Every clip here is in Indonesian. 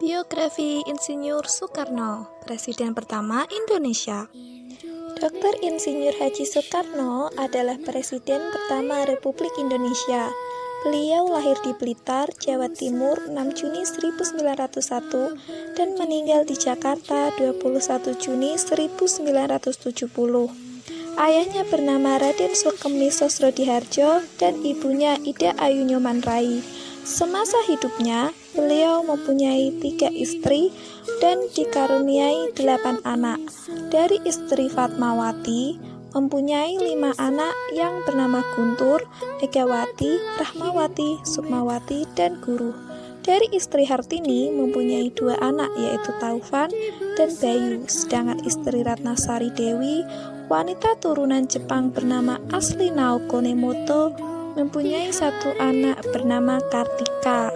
Biografi Insinyur Soekarno, Presiden pertama Indonesia. Dr. Insinyur Haji Soekarno adalah Presiden pertama Republik Indonesia. Beliau lahir di Blitar, Jawa Timur 6 Juni 1901 dan meninggal di Jakarta 21 Juni 1970. Ayahnya bernama Raden Sukemni Sosrodihardjo dan ibunya Ida Ayu Nyoman Rai. Semasa hidupnya, beliau mempunyai 3 istri dan dikaruniai 8 anak. Dari istri Fatmawati, mempunyai 5 anak yang bernama Guntur, Megawati, Rahmawati, Sukmawati, dan Guru. Dari istri Hartini mempunyai 2 anak yaitu Taufan dan Bayu, sedangkan istri Ratnasari Dewi, wanita turunan Jepang bernama Asli Naoko Nemoto, mempunyai 1 anak bernama Kartika.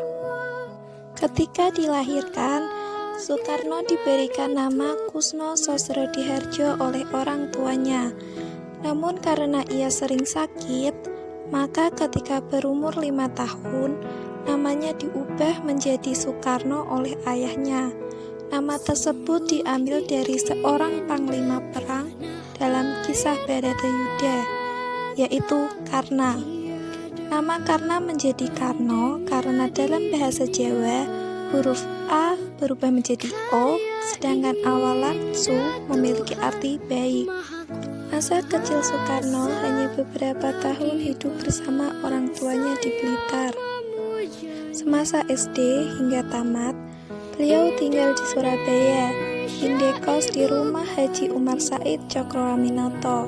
Ketika dilahirkan, Soekarno diberikan nama Kusno Sosrodihardjo oleh orang tuanya. Namun karena ia sering sakit, maka ketika berumur 5 tahun, namanya diubah menjadi Soekarno oleh ayahnya. Nama tersebut diambil dari seorang panglima perang dalam kisah Baratayuda, yaitu Karna. Nama Karna menjadi Karno karena dalam bahasa Jawa huruf A berubah menjadi O, sedangkan awalan Su memiliki arti baik. Masa kecil Soekarno hanya beberapa tahun hidup bersama orang tuanya di Blitar. Semasa SD hingga tamat, beliau tinggal di Surabaya, indekos di rumah Haji Umar Said Cokroaminoto,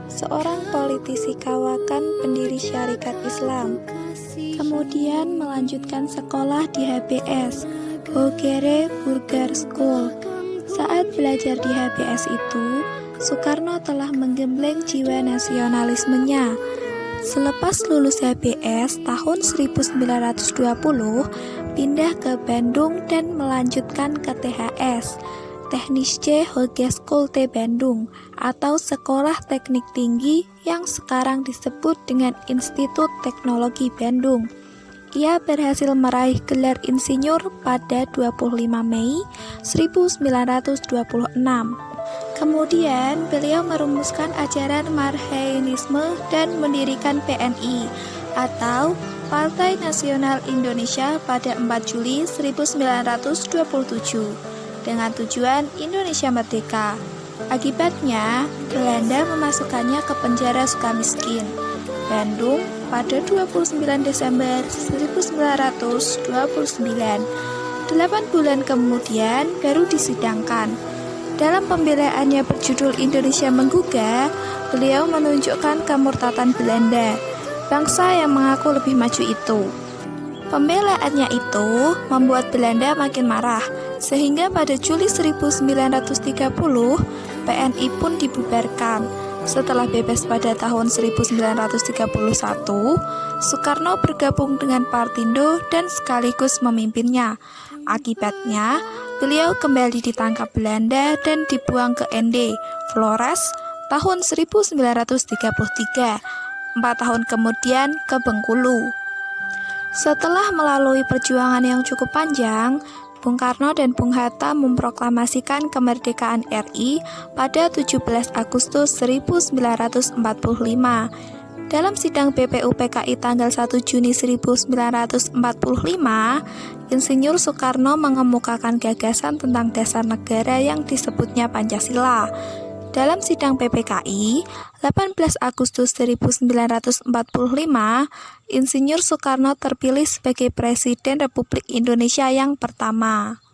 seorang politisi kawakan pendiri Syarikat Islam. Kemudian melanjutkan sekolah di HBS, Hogere Burger School. Saat belajar di HBS itu, Soekarno telah menggembleng jiwa nasionalismenya. Selepas lulus HBS tahun 1920, pindah ke Bandung dan melanjutkan ke THS, Technische Hogeschool T Bandung, atau Sekolah Teknik Tinggi yang sekarang disebut dengan Institut Teknologi Bandung. Ia berhasil meraih gelar insinyur pada 25 Mei 1926. Kemudian beliau merumuskan ajaran Marhaenisme dan mendirikan PNI atau Partai Nasional Indonesia pada 4 Juli 1927 dengan tujuan Indonesia Merdeka. Akibatnya, Belanda memasukkannya ke penjara Sukamiskin, Bandung pada 29 Desember 1929. 8 bulan kemudian baru disidangkan. Dalam pembelaannya berjudul Indonesia Menggugah, beliau menunjukkan kemurtatan Belanda, bangsa yang mengaku lebih maju itu. Pembelaannya itu membuat Belanda makin marah, sehingga pada Juli 1930, PNI pun dibubarkan. Setelah bebas pada tahun 1931, Soekarno bergabung dengan Partindo dan sekaligus memimpinnya. Akibatnya, beliau kembali ditangkap Belanda dan dibuang ke ND, Flores, tahun 1933. 4 tahun kemudian ke Bengkulu. Setelah melalui perjuangan yang cukup panjang, Bung Karno dan Bung Hatta memproklamasikan kemerdekaan RI pada 17 Agustus 1945. Dalam sidang BPUPKI tanggal 1 Juni 1945, Insinyur Soekarno mengemukakan gagasan tentang dasar negara yang disebutnya Pancasila. Dalam sidang PPKI, 18 Agustus 1945, Insinyur Soekarno terpilih sebagai Presiden Republik Indonesia yang pertama.